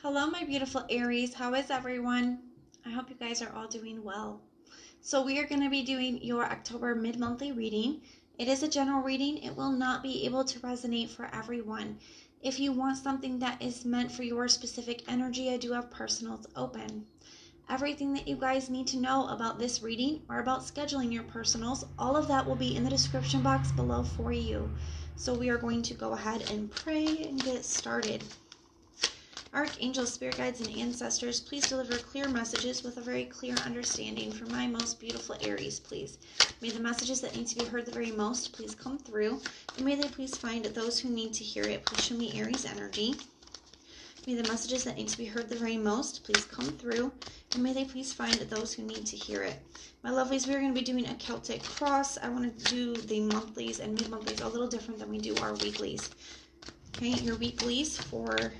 Hello, my beautiful Aries. How is everyone? I hope you guys are all doing well. So we are going to be doing your October mid-monthly reading. It is a general reading. It will not be able to resonate for everyone. If you want something that is meant for your specific energy, I do have personals open. Everything that you guys need to know about this reading or about scheduling your personals, all of that will be in the description box below for you. So we are going to go ahead and pray and get started. Archangels, spirit guides, and ancestors, please deliver clear messages with a very clear understanding for my most beautiful Aries, please. May the messages that need to be heard the very most please come through, and may they please find those who need to hear it. Please show me Aries energy. May the messages that need to be heard the very most please come through, and may they please find those who need to hear it. My lovelies, we're going to be doing a Celtic cross. I want to do the monthlies and mid-monthlies a little different than we do our weeklies. Okay, your weeklies for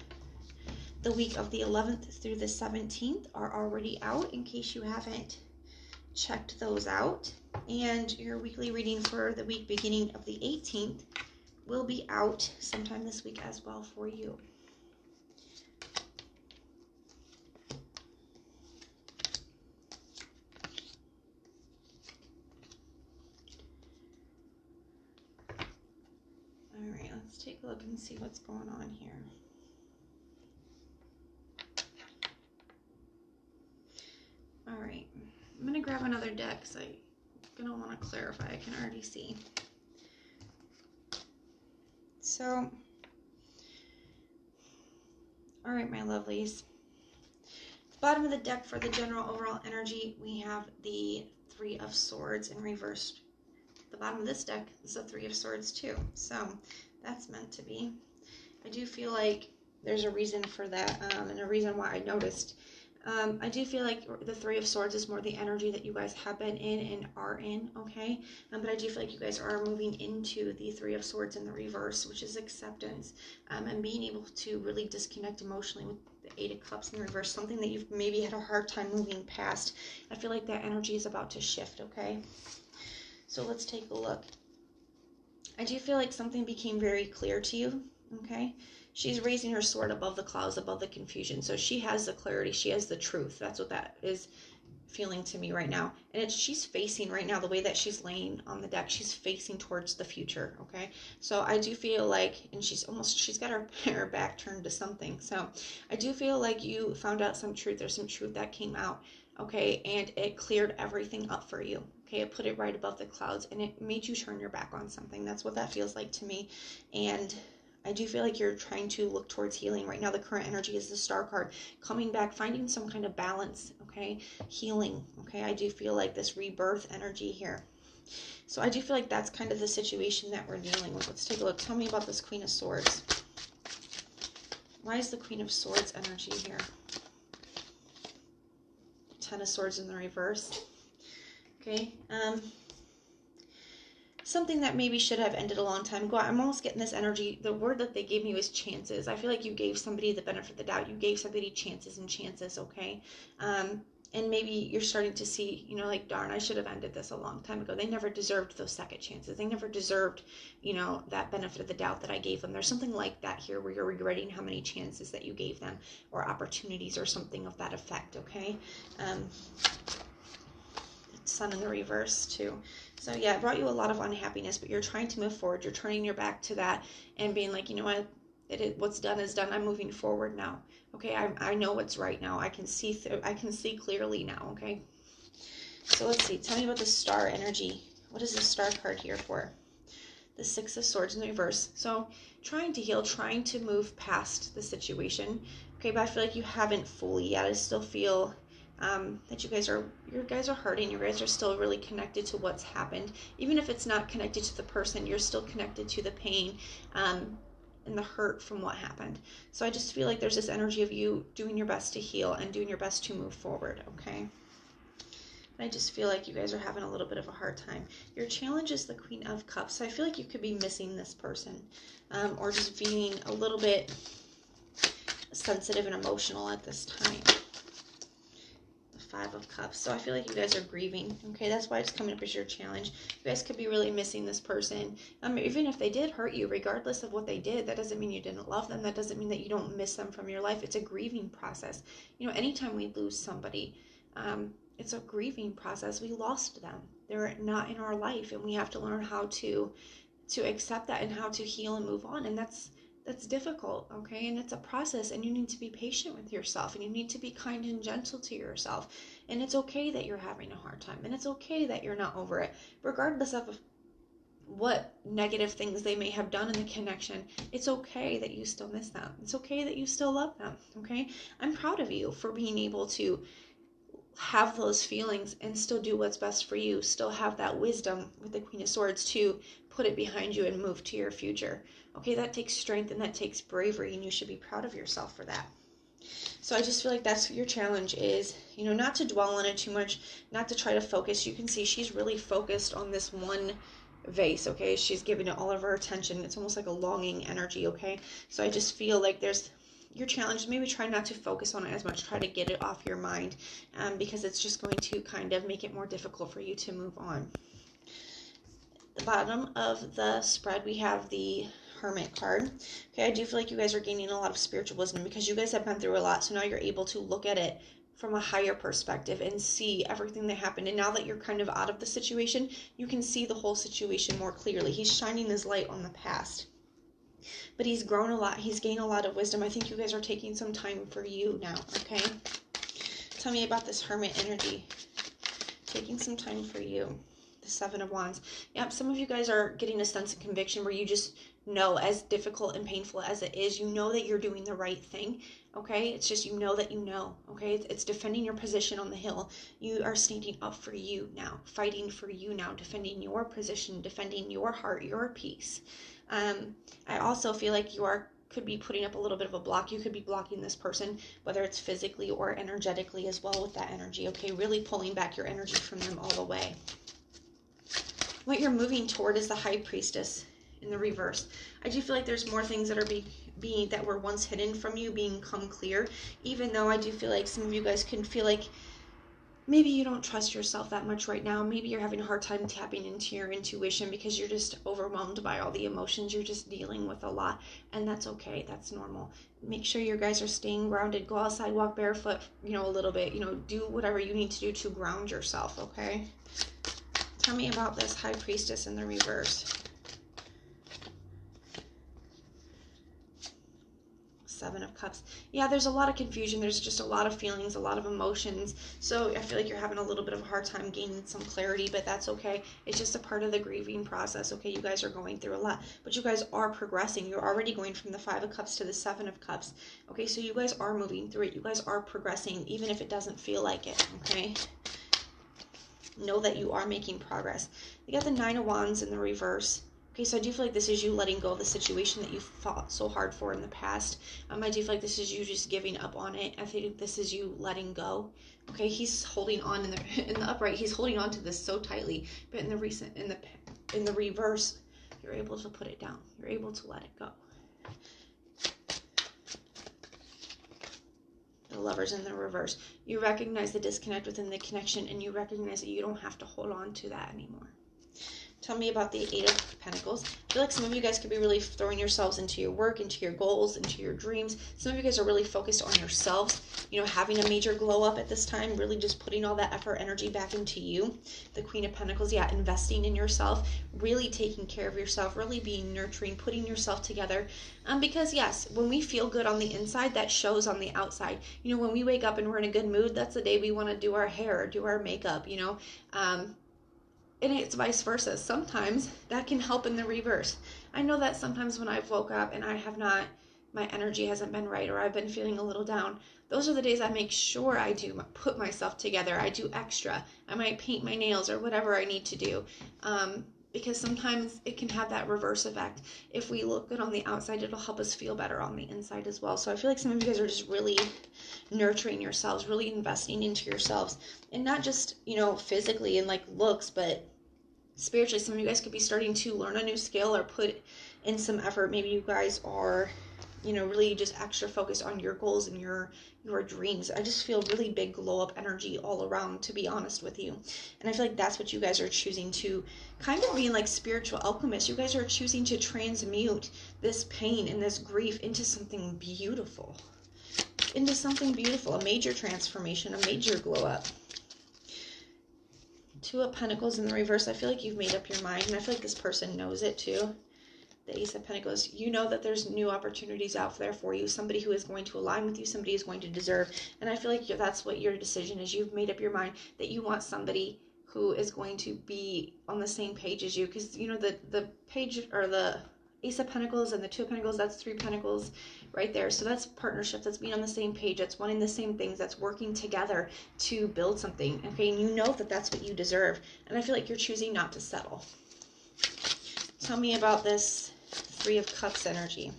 the week of the 11th through the 17th are already out in case you haven't checked those out. And your weekly reading for the week beginning of the 18th will be out sometime this week as well for you. All right, let's take a look and see what's going on here. All right, I'm going to grab another deck because I'm going to want to clarify. I can already see. So, all right, my lovelies. At the bottom of the deck for the general overall energy, we have the Three of Swords in reverse. The bottom of this deck is the Three of Swords too. So, that's meant to be. I do feel like there's a reason for that and a reason why I noticed. I do feel like the Three of Swords is more the energy that you guys have been in and are in, okay? But I do feel like you guys are moving into the Three of Swords in the reverse, which is acceptance, and being able to really disconnect emotionally with the Eight of Cups in reverse, something that you've maybe had a hard time moving past. I feel like that energy is about to shift, okay? So let's take a look. I do feel like something became very clear to you, okay? She's raising her sword above the clouds, above the confusion. So she has the clarity. She has the truth. That's what that is feeling to me right now. And she's facing right now, the way that she's laying on the deck, she's facing towards the future, okay? So I do feel like, and she's got her back turned to something. So I do feel like you found out some truth. There's some truth that came out, okay? And it cleared everything up for you. Okay, it put it right above the clouds, and it made you turn your back on something. That's what that feels like to me. And I do feel like you're trying to look towards healing. Right now, the current energy is the Star card. Coming back, finding some kind of balance, okay? Healing, okay? I do feel like this rebirth energy here. So I do feel like that's kind of the situation that we're dealing with. Let's take a look. Tell me about this Queen of Swords. Why is the Queen of Swords energy here? Ten of Swords in the reverse. Okay, something that maybe should have ended a long time ago. I'm almost getting this energy. The word that they gave me was chances. I feel like you gave somebody the benefit of the doubt. You gave somebody chances and chances, okay? And maybe you're starting to see, you know, like, darn, I should have ended this a long time ago. They never deserved those second chances. They never deserved, you know, that benefit of the doubt that I gave them. There's something like that here where you're regretting how many chances that you gave them or opportunities or something of that effect, okay? Sun in the reverse too. So yeah, it brought you a lot of unhappiness, but you're trying to move forward. You're turning your back to that and being like, you know what, what's done is done. I'm moving forward now. Okay, I know what's right now. I can see clearly now. Okay, so let's see. Tell me about the Star energy. What is the Star card here for? The Six of Swords in the reverse. So trying to heal, trying to move past the situation. Okay, but I feel like you haven't fully yet. I still feel that you guys are hurting. You guys are still really connected to what's happened. Even if it's not connected to the person, you're still connected to the pain and the hurt from what happened. So I just feel like there's this energy of you doing your best to heal and doing your best to move forward, okay? I just feel like you guys are having a little bit of a hard time. Your challenge is the Queen of Cups. So I feel like you could be missing this person or just being a little bit sensitive and emotional at this time. Five of Cups. So I feel like you guys are grieving. Okay, that's why it's coming up as your challenge. You guys could be really missing this person. Even if they did hurt you, regardless of what they did, that doesn't mean you didn't love them. That doesn't mean that you don't miss them from your life. It's a grieving process. You know, anytime we lose somebody, it's a grieving process. We lost them. They're not in our life, and we have to learn how to accept that and how to heal and move on. And that's difficult, okay? And it's a process, and you need to be patient with yourself, and you need to be kind and gentle to yourself. And it's okay that you're having a hard time, and it's okay that you're not over it, regardless of what negative things they may have done in the connection. It's okay that you still miss them. It's okay that you still love them, okay? I'm proud of you for being able to have those feelings and still do what's best for you, still have that wisdom with the Queen of Swords to put it behind you and move to your future. Okay, that takes strength and that takes bravery, and you should be proud of yourself for that. So I just feel like that's what your challenge is, you know, not to dwell on it too much, not to try to focus. You can see she's really focused on this one vase, okay? She's giving it all of her attention. It's almost like a longing energy, okay? So I just feel like there's your challenge. Maybe try not to focus on it as much. Try to get it off your mind, because it's just going to kind of make it more difficult for you to move on. The bottom of the spread, we have the Hermit card. Okay, I do feel like you guys are gaining a lot of spiritual wisdom because you guys have been through a lot. So now you're able to look at it from a higher perspective and see everything that happened. And now that you're kind of out of the situation, you can see the whole situation more clearly. He's shining his light on the past. But he's grown a lot. He's gained a lot of wisdom. I think you guys are taking some time for you now, okay? Tell me about this Hermit energy. Taking some time for you. The Seven of Wands. Yep, some of you guys are getting a sense of conviction where you just know, as difficult and painful as it is, you know that you're doing the right thing, okay? It's just you know that you know, okay? It's defending your position on the hill. You are standing up for you now, fighting for you now, defending your position, defending your heart, your peace. I also feel like could be putting up a little bit of a block. You could be blocking this person, whether it's physically or energetically as well with that energy, okay? Really pulling back your energy from them all the way. What you're moving toward is the High Priestess in the reverse. I do feel like there's more things that are being that were once hidden from you become clear, even though I do feel like some of you guys can feel like maybe you don't trust yourself that much right now. Maybe you're having a hard time tapping into your intuition because you're just overwhelmed by all the emotions. You're just dealing with a lot, and that's okay. That's normal. Make sure you guys are staying grounded. Go outside, walk barefoot, you know, a little bit. You know, do whatever you need to do to ground yourself, okay? Tell me about this High Priestess in the reverse. Seven of Cups. Yeah, there's a lot of confusion. There's just a lot of feelings, a lot of emotions. So I feel like you're having a little bit of a hard time gaining some clarity, but that's okay. It's just a part of the grieving process, okay? You guys are going through a lot, but you guys are progressing. You're already going from the Five of Cups to the Seven of Cups, okay? So you guys are moving through it. You guys are progressing, even if it doesn't feel like it, okay? Know that you are making progress. You got the Nine of Wands in the reverse. Okay, so I do feel like this is you letting go of the situation that you fought so hard for in the past. I do feel like this is you just giving up on it. I think this is you letting go. Okay, he's holding on in the upright. He's holding on to this so tightly, but in the reverse, you're able to put it down. You're able to let it go. The Lovers in the reverse. You recognize the disconnect within the connection, and you recognize that you don't have to hold on to that anymore. Tell me about the Eight of Pentacles. I feel like some of you guys could be really throwing yourselves into your work, into your goals, into your dreams. Some of you guys are really focused on yourselves, you know, having a major glow up at this time, really just putting all that effort, energy back into you. The Queen of Pentacles, yeah, investing in yourself, really taking care of yourself, really being nurturing, putting yourself together. Because yes, when we feel good on the inside, that shows on the outside. You know, when we wake up and we're in a good mood, that's the day we want to do our hair, do our makeup, you know. And it's vice versa. Sometimes that can help in the reverse. I know that sometimes when I've woke up and my energy hasn't been right, or I've been feeling a little down, those are the days I make sure I do put myself together. I do extra. I might paint my nails or whatever I need to do. Because sometimes it can have that reverse effect. If we look good on the outside, it'll help us feel better on the inside as well. So I feel like some of you guys are just really nurturing yourselves, really investing into yourselves. And not just, you know, physically and like looks, but spiritually. Some of you guys could be starting to learn a new skill or put in some effort. Maybe you guys are you know, really just extra focused on your goals and your dreams. I just feel really big glow up energy all around, to be honest with you. And I feel like that's what you guys are choosing to, kind of being like spiritual alchemists. You guys are choosing to transmute this pain and this grief into something beautiful. Into something beautiful, a major transformation, a major glow up. Two of Pentacles in the reverse. I feel like you've made up your mind, and I feel like this person knows it too. The Ace of Pentacles, you know that there's new opportunities out there for you. Somebody who is going to align with you, somebody is going to deserve. And I feel like that's what your decision is. You've made up your mind that you want somebody who is going to be on the same page as you. Because, you know, the page, or the Ace of Pentacles and the Two of Pentacles, that's 3 Pentacles right there. So that's partnership, that's being on the same page, that's wanting the same things, that's working together to build something. Okay, and you know that that's what you deserve. And I feel like you're choosing not to settle. Tell me about this Three of Cups energy.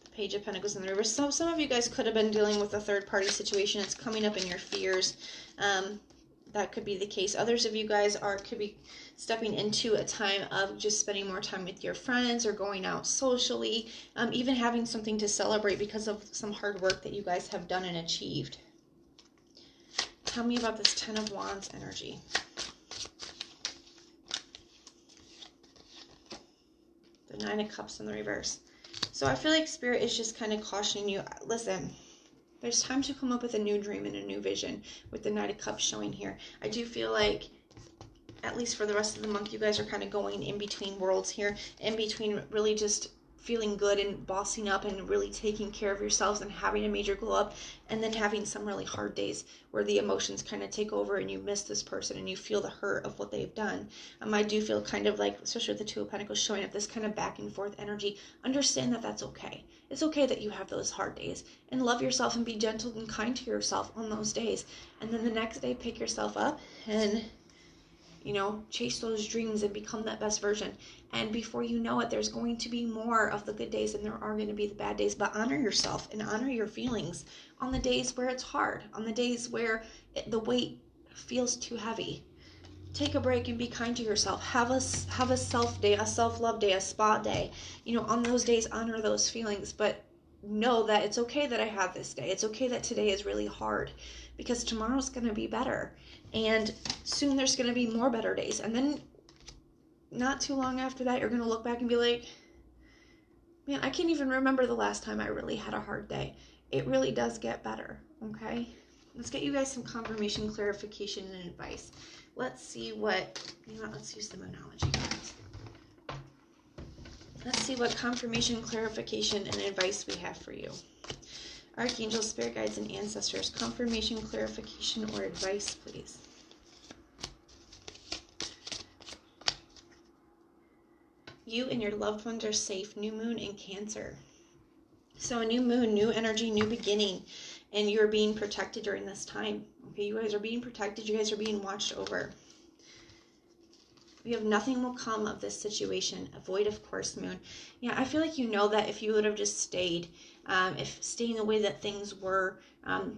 The Page of Pentacles in the reverse. So some of you guys could have been dealing with a third-party situation. It's coming up in your fears. That could be the case. Others of you guys could be stepping into a time of just spending more time with your friends or going out socially, even having something to celebrate because of some hard work that you guys have done and achieved. Tell me about this Ten of Wands energy. The Nine of Cups in the reverse. So I feel like Spirit is just kind of cautioning you. Listen, there's time to come up with a new dream and a new vision with the Knight of Cups showing here. I do feel like, at least for the rest of the month, you guys are kind of going in between worlds here. In between really just feeling good and bossing up and really taking care of yourselves and having a major glow up, and then having some really hard days where the emotions kind of take over and you miss this person and you feel the hurt of what they've done. I do feel kind of like, especially with the Two of Pentacles showing up, this kind of back and forth energy. Understand that that's okay. It's okay that you have those hard days, and love yourself and be gentle and kind to yourself on those days. And then the next day, pick yourself up and, you know, chase those dreams and become that best version. And before you know it, there's going to be more of the good days than there are going to be the bad days. But honor yourself and honor your feelings on the days where it's hard, on the days where the weight feels too heavy. Take a break and be kind to yourself. Have a self day, a self-love day, a spa day. You know, on those days, honor those feelings. But know that it's okay that I have this day. It's okay that today is really hard, because tomorrow's going to be better. And soon there's going to be more better days. And then not too long after that, you're going to look back and be like, man, I can't even remember the last time I really had a hard day. It really does get better, okay? Let's get you guys some confirmation, clarification, and advice. Let's see what, you know, let's use the Moonology cards. Let's see what confirmation, clarification, and advice we have for you. Archangels, spirit guides, and ancestors, confirmation, clarification, or advice, please. You and your loved ones are safe. New moon in Cancer. So a new moon, new energy, new beginning, and you're being protected during this time. Okay, you guys are being protected. You guys are being watched over. We have nothing will come of this situation. Avoid, of course, moon. Yeah, I feel like you know that if you would have just stayed, if staying the way that things were,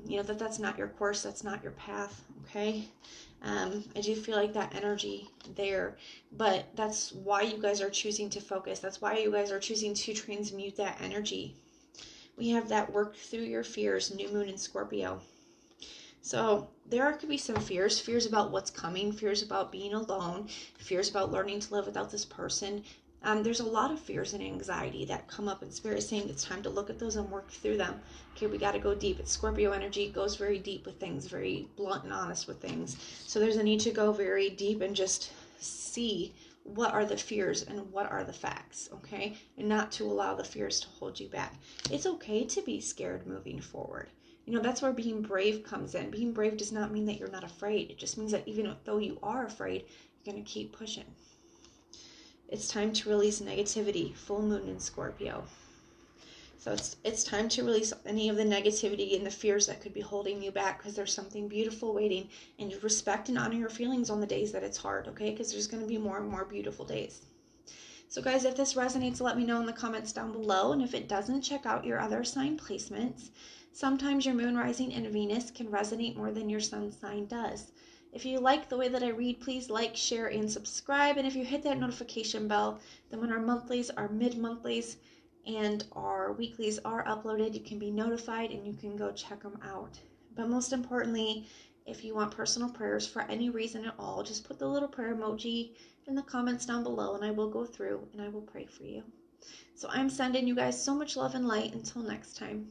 you know, that's not your course, that's not your path, okay? I do feel like that energy there, but that's why you guys are choosing to focus. That's why you guys are choosing to transmute that energy. We have that work through your fears, new moon in Scorpio. So there could be some fears about what's coming, fears about being alone, fears about learning to live without this person. There's a lot of fears and anxiety that come up, and Spirit is saying it's time to look at those and work through them. Okay, we got to go deep. It's Scorpio energy, goes very deep with things, very blunt and honest with things. So there's a need to go very deep and just see what are the fears and what are the facts, okay? And not to allow the fears to hold you back. It's okay to be scared moving forward. You know, that's where being brave comes in. Being brave does not mean that you're not afraid. It just means that even though you are afraid, you're going to keep pushing. It's time to release negativity. Full moon in Scorpio. So it's time to release any of the negativity and the fears that could be holding you back, because there's something beautiful waiting. And respect and honor your feelings on the days that it's hard, okay? Because there's going to be more and more beautiful days. So guys, if this resonates, let me know in the comments down below. And if it doesn't, check out your other sign placements. Sometimes your moon, rising, and Venus can resonate more than your sun sign does. If you like the way that I read, please like, share, and subscribe. And if you hit that notification bell, then when our monthlies, our mid-monthlies, and our weeklies are uploaded, you can be notified and you can go check them out. But most importantly, if you want personal prayers for any reason at all, just put the little prayer emoji in the comments down below and I will go through and I will pray for you. So I'm sending you guys so much love and light. Until next time.